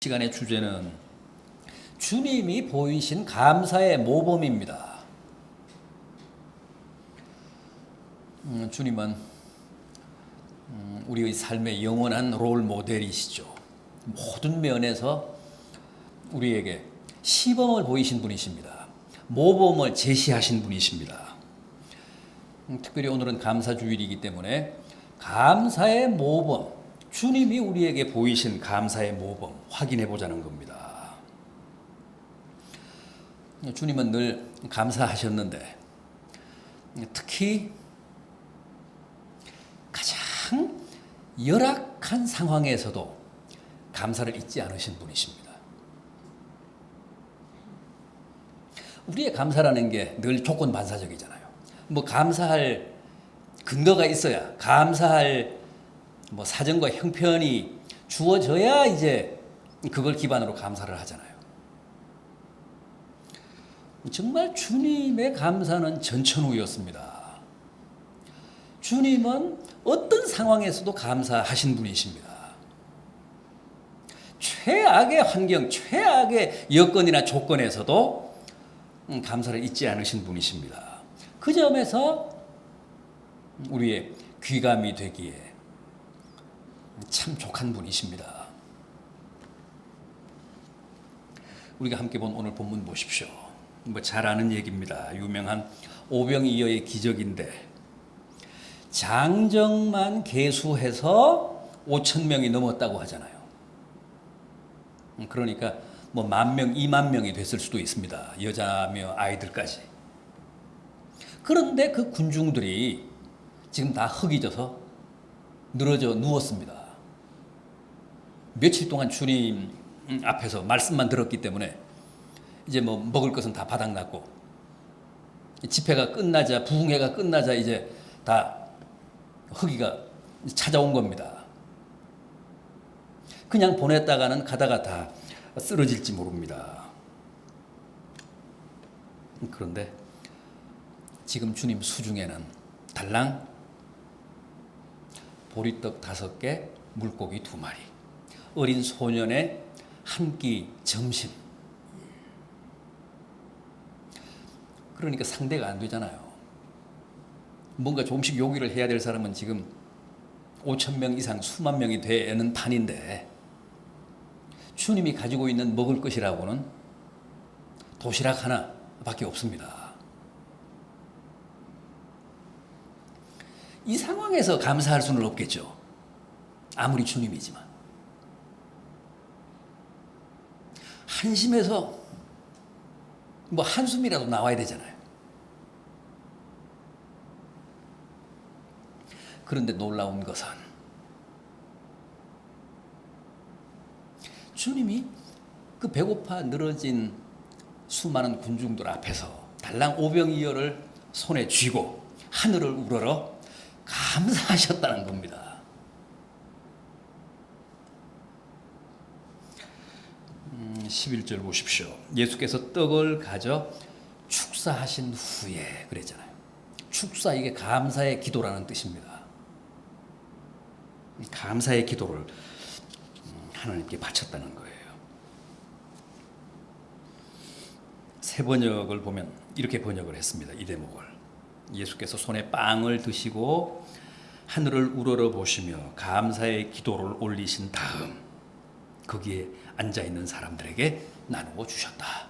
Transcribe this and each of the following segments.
시간의 주제는 주님이 보이신 감사의 모범입니다. 주님은 우리의 삶의 영원한 롤 모델이시죠. 모든 면에서 우리에게 시범을 보이신 분이십니다. 모범을 제시하신 분이십니다. 특별히 오늘은 감사주일이기 때문에 감사의 모범, 주님이 우리에게 보이신 감사의 모범 확인해 보자는 겁니다. 주님은 늘 감사하셨는데 특히 가장 열악한 상황에서도 감사를 잊지 않으신 분이십니다. 우리의 감사라는 게 늘 조건 반사적이잖아요. 뭐 감사할 근거가 있어야, 감사할 사정과 형편이 주어져야 이제 그걸 기반으로 감사를 하잖아요. 정말 주님의 감사는 전천후였습니다. 주님은 어떤 상황에서도 감사하신 분이십니다. 최악의 환경, 최악의 여건이나 조건에서도 감사를 잊지 않으신 분이십니다. 그 점에서 우리의 귀감이 되기에 참 족한 분이십니다. 우리가 함께 본 오늘 본문 보십시오. 잘 아는 얘기입니다. 유명한 오병이어의 기적인데 장정만 계수해서 5,000명이 넘었다고 하잖아요. 그러니까 10,000명, 20,000명이 됐을 수도 있습니다. 여자며 아이들까지. 그런데 그 군중들이 지금 다 흙이 져서 늘어져 누웠습니다. 며칠 동안 주님 앞에서 말씀만 들었기 때문에 이제 먹을 것은 다 바닥났고 집회가 끝나자, 부흥회가 끝나자 이제 다 흙이가 찾아온 겁니다. 그냥 보냈다가는 가다가 다 쓰러질지 모릅니다. 그런데 지금 주님 수중에는 달랑 보리떡 5개, 물고기 2마리, 어린 소년의 한 끼 점심. 그러니까 상대가 안 되잖아요. 뭔가 조금씩 요기를 해야 될 사람은 지금 5,000명 이상, 수만 명이 되는 판인데 주님이 가지고 있는 먹을 것이라고는 도시락 하나밖에 없습니다. 이 상황에서 감사할 수는 없겠죠. 아무리 주님이지만. 한심해서 한숨이라도 나와야 되잖아요. 그런데 놀라운 것은 주님이 그 배고파 늘어진 수많은 군중들 앞에서 달랑 오병이어를 손에 쥐고 하늘을 우러러 감사하셨다는 겁니다. 11절 보십시오. 예수께서 떡을 가져 축사하신 후에 그랬잖아요. 축사, 이게 감사의 기도라는 뜻입니다. 감사의 기도를 하나님께 바쳤다는 거예요. 새 번역을 보면 이렇게 번역을 했습니다. 이 대목을. 예수께서 손에 빵을 드시고 하늘을 우러러 보시며 감사의 기도를 올리신 다음 거기에 앉아있는 사람들에게 나누어 주셨다.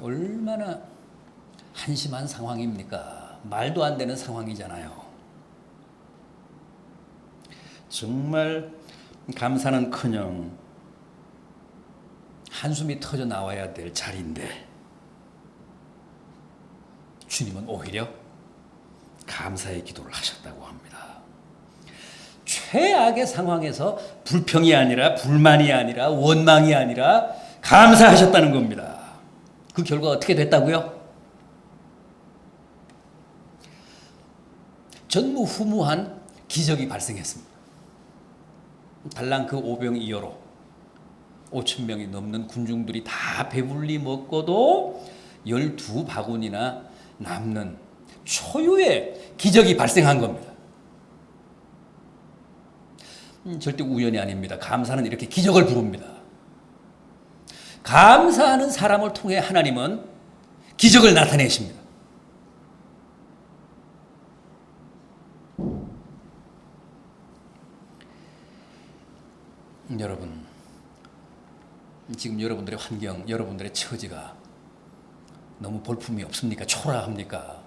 얼마나 한심한 상황입니까? 말도 안 되는 상황이잖아요. 정말 감사는커녕 한숨이 터져 나와야 될 자리인데 주님은 오히려 감사의 기도를 하셨다고 합니다. 최악의 상황에서 불평이 아니라, 불만이 아니라, 원망이 아니라 감사하셨다는 겁니다. 그 결과가 어떻게 됐다고요? 전무후무한 기적이 발생했습니다. 달랑 그 오병이어로 5,000명이 넘는 군중들이 다 배불리 먹고도 12바구니나 남는 초유의 기적이 발생한 겁니다. 절대 우연이 아닙니다. 감사는 이렇게 기적을 부릅니다. 감사하는 사람을 통해 하나님은 기적을 나타내십니다. 여러분, 지금 여러분들의 환경, 여러분들의 처지가 너무 볼품이 없습니까? 초라합니까?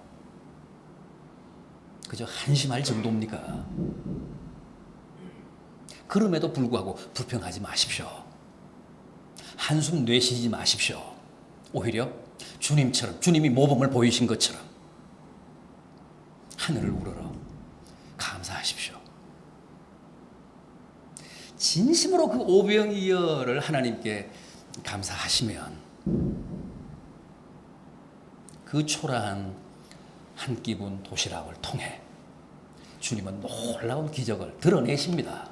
그저 한심할 정도입니까? 그럼에도 불구하고 불평하지 마십시오. 한숨 내쉬지 마십시오. 오히려 주님처럼, 주님이 모범을 보이신 것처럼 하늘을 우러러 감사하십시오. 진심으로 그 오병이어를 하나님께 감사하시면 그 초라한 한 끼분 도시락을 통해 주님은 놀라운 기적을 드러내십니다.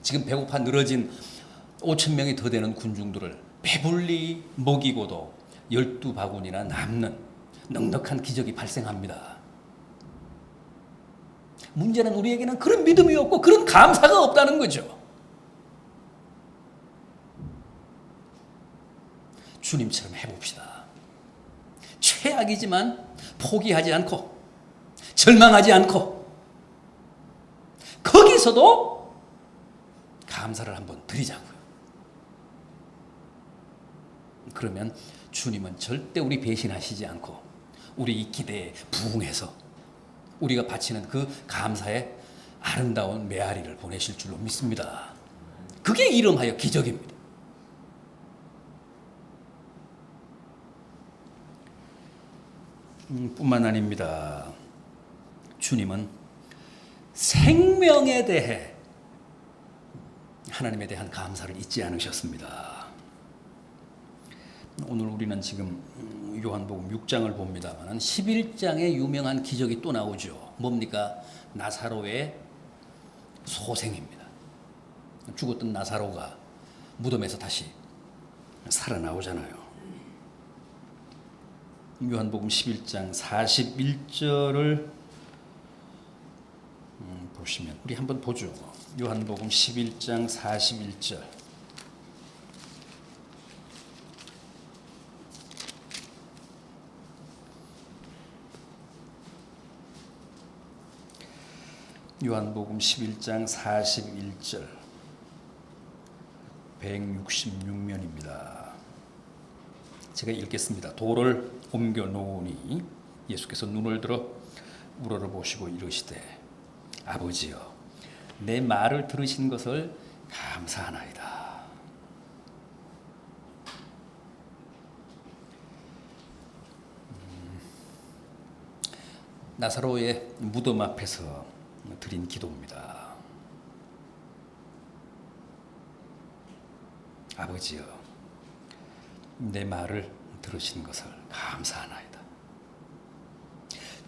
지금 배고파 늘어진 5,000명이 더 되는 군중들을 배불리 먹이고도 12바구니나 남는 넉넉한 기적이 발생합니다. 문제는 우리에게는 그런 믿음이 없고 그런 감사가 없다는 거죠. 주님처럼 해봅시다. 최악이지만 포기하지 않고 절망하지 않고 거기서도 감사를 한번 드리자고요. 그러면 주님은 절대 우리 배신하시지 않고 우리 이 기대에 부응해서 우리가 바치는 그 감사의 아름다운 메아리를 보내실 줄로 믿습니다. 그게 이름하여 기적입니다. 뿐만 아닙니다. 주님은 생명에 대해 하나님에 대한 감사를 잊지 않으셨습니다. 오늘 우리는 지금 요한복음 6장을 봅니다만 11장에 유명한 기적이 또 나오죠. 뭡니까? 나사로의 소생입니다. 죽었던 나사로가 무덤에서 다시 살아나오잖아요. 요한복음 11장 41절을 보시면 우리 한번 보죠. 요한복음 11장 41절. 요한복음 11장 41절 166면입니다. 제가 읽겠습니다. 돌을 옮겨 놓으니 예수께서 눈을 들어 우러러 보시고 이르시되 아버지여 내 말을 들으신 것을 감사하나이다. 나사로의 무덤 앞에서 드린 기도입니다. 아버지여 내 말을 들으신 것을 감사하나이다.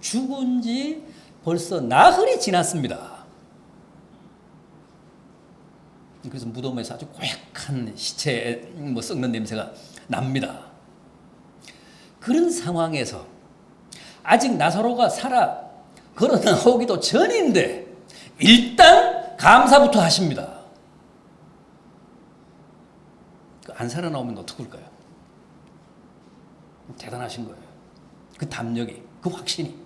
죽은 지 벌써 나흘이 지났습니다. 그래서 무덤에서 아주 고약한 시체 썩는 냄새가 납니다. 그런 상황에서 아직 나사로가 살아 걸어 나오기도 전인데 일단 감사부터 하십니다. 안 살아나오면 어떡할까요? 대단하신 거예요. 그 담력이, 그 확신이.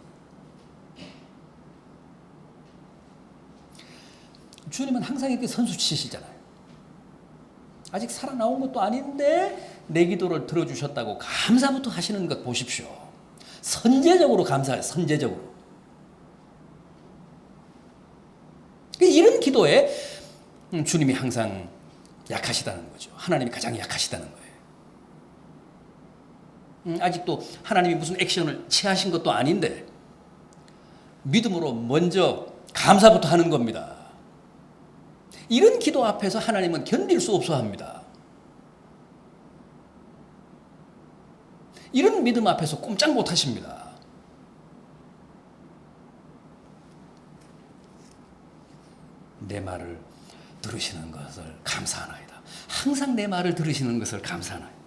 주님은 항상 이렇게 선수치시잖아요. 아직 살아나온 것도 아닌데 내 기도를 들어주셨다고 감사부터 하시는 것 보십시오. 선제적으로 감사해요. 선제적으로. 이런 기도에 주님이 항상 약하시다는 거죠. 하나님이 가장 약하시다는 거예요. 아직도 하나님이 무슨 액션을 취하신 것도 아닌데 믿음으로 먼저 감사부터 하는 겁니다. 이런 기도 앞에서 하나님은 견딜 수 없어 합니다. 이런 믿음 앞에서 꼼짝 못 하십니다. 내 말을 들으시는 것을 감사하나이다. 항상 내 말을 들으시는 것을 감사하나이다.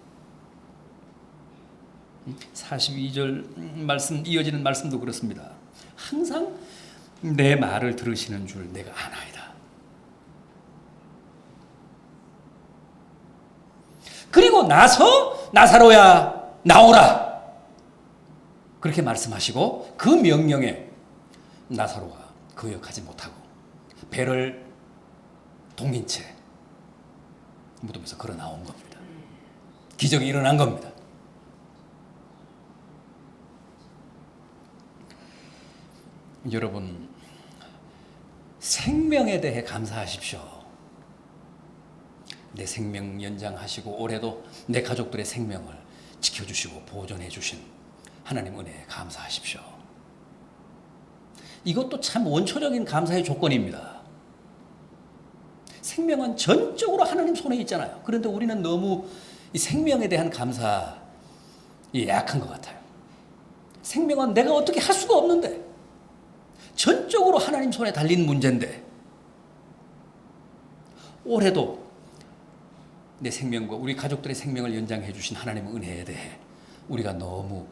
42절 말씀, 이어지는 말씀도 그렇습니다. 항상 내 말을 들으시는 줄 내가 아나이다. 그리고 나서 나사로야 나오라 그렇게 말씀하시고 그 명령에 나사로가 거역하지 못하고 배를 동인 채 무덤에서 걸어 나온 겁니다. 기적이 일어난 겁니다. 여러분, 생명에 대해 감사하십시오. 내 생명 연장하시고 올해도 내 가족들의 생명을 지켜주시고 보존해 주신 하나님 은혜에 감사하십시오. 이것도 참 원초적인 감사의 조건입니다. 생명은 전적으로 하나님 손에 있잖아요. 그런데 우리는 너무 이 생명에 대한 감사에 약한 것 같아요. 생명은 내가 어떻게 할 수가 없는데 전적으로 하나님 손에 달린 문제인데 올해도 내 생명과 우리 가족들의 생명을 연장해 주신 하나님의 은혜에 대해 우리가 너무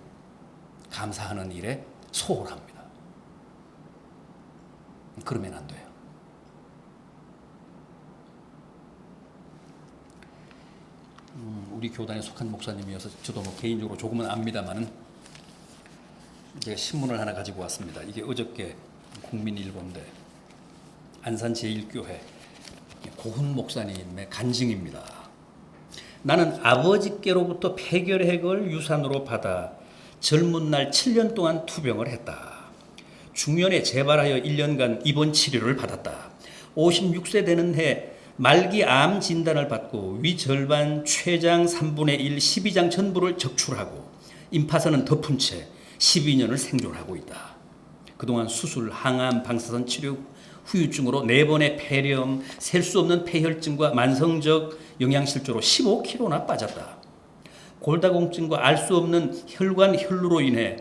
감사하는 일에 소홀합니다. 그러면 안 돼요. 우리 교단에 속한 목사님이어서 저도 뭐 개인적으로 조금은 압니다만은 제가 신문을 하나 가지고 왔습니다. 이게 어저께 국민일보인데 안산 제1교회 고훈 목사님의 간증입니다. 나는 아버지께로부터 폐결핵을 유산으로 받아 젊은 날 7년 동안 투병을 했다. 중년에 재발하여 1년간 입원 치료를 받았다. 56세 되는 해 말기 암 진단을 받고 위 절반 췌장 3분의 1 12장 전부를 적출하고 임파선은 덮은 채 12년을 생존하고 있다. 그동안 수술, 항암, 방사선 치료, 후유증으로 4번의 폐렴, 셀 수 없는 폐혈증과 만성적 영양실조로 15kg나 빠졌다. 골다공증과 알 수 없는 혈관 혈루로 인해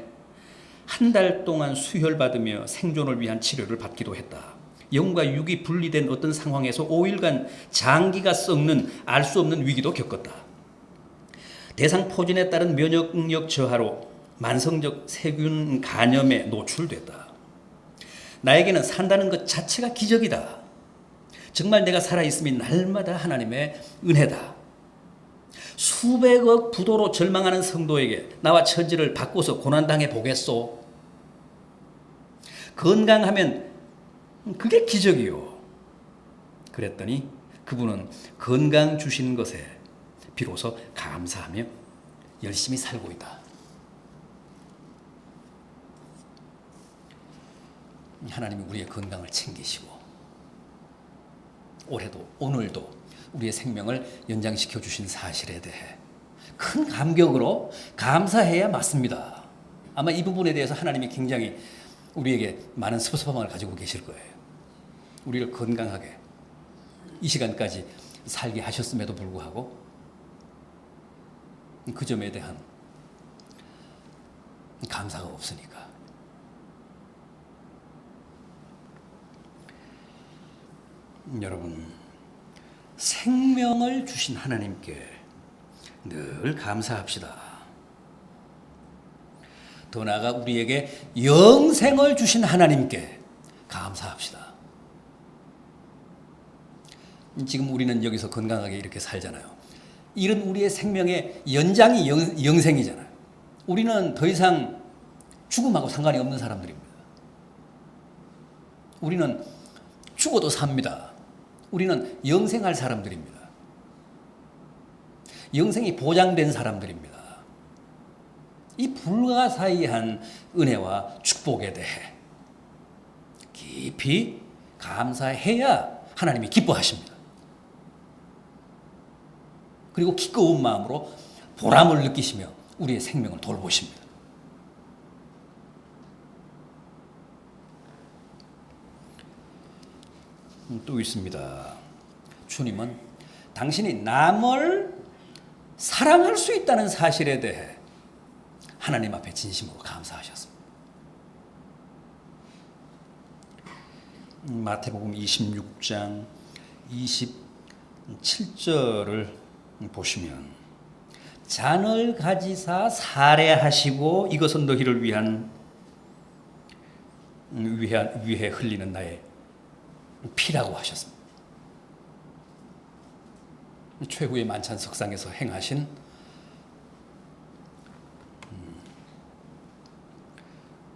한 달 동안 수혈받으며 생존을 위한 치료를 받기도 했다. 영과 육이 분리된 어떤 상황에서 5일간 장기가 썩는 알 수 없는 위기도 겪었다. 대상포진에 따른 면역력 저하로 만성적 세균 간염에 노출됐다. 나에게는 산다는 것 자체가 기적이다. 정말 내가 살아있음이 날마다 하나님의 은혜다. 수백억 부도로 절망하는 성도에게 나와 처지를 바꿔서 고난당해 보겠소. 건강하면 그게 기적이요. 그랬더니 그분은 건강 주신 것에 비로소 감사하며 열심히 살고 있다. 하나님이 우리의 건강을 챙기시고 올해도 오늘도 우리의 생명을 연장시켜 주신 사실에 대해 큰 감격으로 감사해야 맞습니다. 아마 이 부분에 대해서 하나님이 굉장히 우리에게 많은 섭섭함을 가지고 계실 거예요. 우리를 건강하게 이 시간까지 살게 하셨음에도 불구하고 그 점에 대한 감사가 없으니까. 여러분, 생명을 주신 하나님께 늘 감사합시다. 더 나아가 우리에게 영생을 주신 하나님께 감사합시다. 지금 우리는 여기서 건강하게 이렇게 살잖아요. 이런 우리의 생명의 연장이 영생이잖아요. 우리는 더 이상 죽음하고 상관이 없는 사람들입니다. 우리는 죽어도 삽니다. 우리는 영생할 사람들입니다. 영생이 보장된 사람들입니다. 이 불가사의한 은혜와 축복에 대해 깊이 감사해야 하나님이 기뻐하십니다. 그리고 기꺼운 마음으로 보람을 느끼시며 우리의 생명을 돌보십니다. 또 있습니다. 주님은 당신이 남을 사랑할 수 있다는 사실에 대해 하나님 앞에 진심으로 감사하셨습니다. 마태복음 26장 27절을 보시면 잔을 가지사 살해하시고 이것은 너희를 위한 위해 흘리는 나의 피라고 하셨습니다. 최후의 만찬석상에서 행하신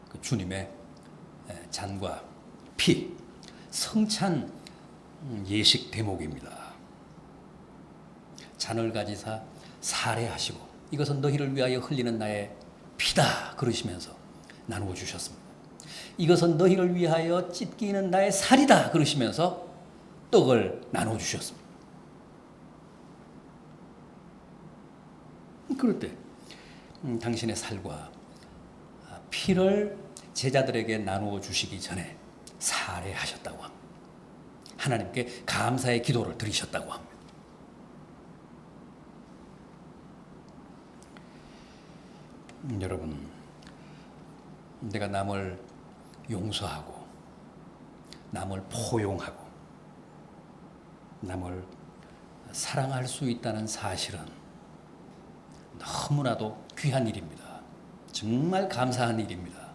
그 주님의 잔과 피, 성찬 예식 대목입니다. 잔을 가지사 살해하시고 이것은 너희를 위하여 흘리는 나의 피다 그러시면서 나누어 주셨습니다. 이것은 너희를 위하여 찢기는 나의 살이다 그러시면서 떡을 나누어 주셨습니다. 그럴 때 당신의 살과 피를 제자들에게 나누어 주시기 전에 살해하셨다고 합니다. 하나님께 감사의 기도를 드리셨다고 합니다. 여러분, 내가 남을 용서하고 남을 포용하고 남을 사랑할 수 있다는 사실은 너무나도 귀한 일입니다. 정말 감사한 일입니다.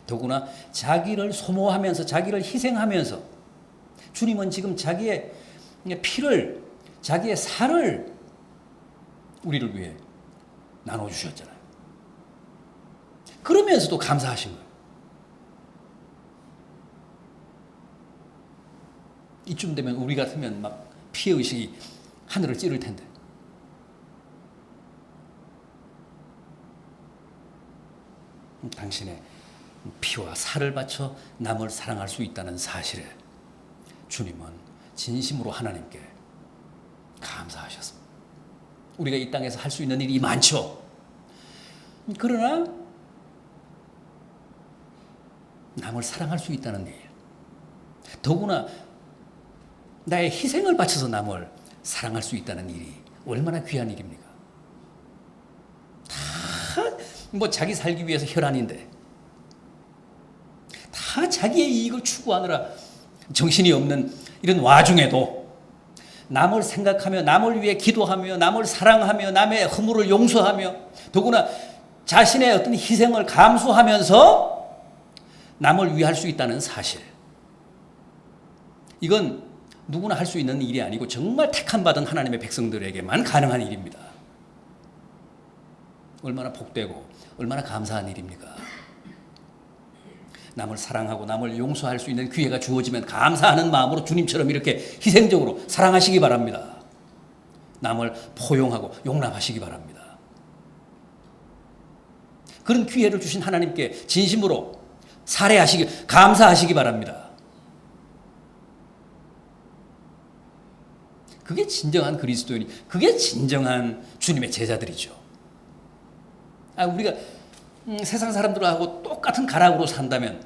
더구나 자기를 소모하면서 자기를 희생하면서 주님은 지금 자기의 피를 자기의 살을 우리를 위해 나눠주셨잖아요. 그러면서도 감사하신 거예요. 이쯤 되면 우리 같으면 막 피해의식이 하늘을 찌를 텐데 당신의 피와 살을 바쳐 남을 사랑할 수 있다는 사실에 주님은 진심으로 하나님께 감사하셨습니다. 우리가 이 땅에서 할 수 있는 일이 많죠. 그러나 남을 사랑할 수 있다는 일, 더구나 나의 희생을 바쳐서 남을 사랑할 수 있다는 일이 얼마나 귀한 일입니까? 다 자기 살기 위해서 혈안인데 다 자기의 이익을 추구하느라 정신이 없는 이런 와중에도 남을 생각하며 남을 위해 기도하며 남을 사랑하며 남의 허물을 용서하며 더구나 자신의 어떤 희생을 감수하면서 남을 위할 수 있다는 사실, 이건 누구나 할 수 있는 일이 아니고 정말 택함받은 하나님의 백성들에게만 가능한 일입니다. 얼마나 복되고 얼마나 감사한 일입니까? 남을 사랑하고 남을 용서할 수 있는 기회가 주어지면 감사하는 마음으로 주님처럼 이렇게 희생적으로 사랑하시기 바랍니다. 남을 포용하고 용납하시기 바랍니다. 그런 기회를 주신 하나님께 진심으로 감사하시기 바랍니다. 그게 진정한 그리스도인이, 그게 진정한 주님의 제자들이죠. 우리가 세상 사람들하고 똑같은 가락으로 산다면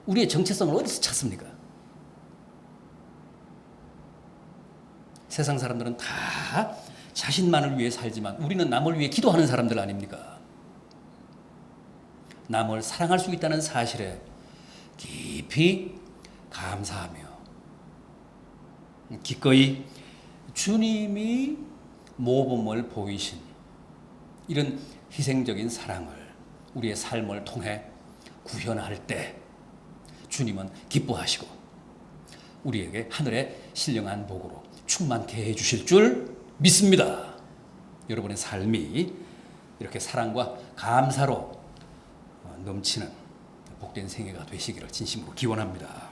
우리의 정체성을 어디서 찾습니까? 세상 사람들은 다 자신만을 위해 살지만 우리는 남을 위해 기도하는 사람들 아닙니까? 남을 사랑할 수 있다는 사실에 깊이 감사하며 기꺼이 주님이 모범을 보이신 이런 희생적인 사랑을 우리의 삶을 통해 구현할 때 주님은 기뻐하시고 우리에게 하늘의 신령한 복으로 충만케 해주실 줄 믿습니다. 여러분의 삶이 이렇게 사랑과 감사로 넘치는 복된 생애가 되시기를 진심으로 기원합니다.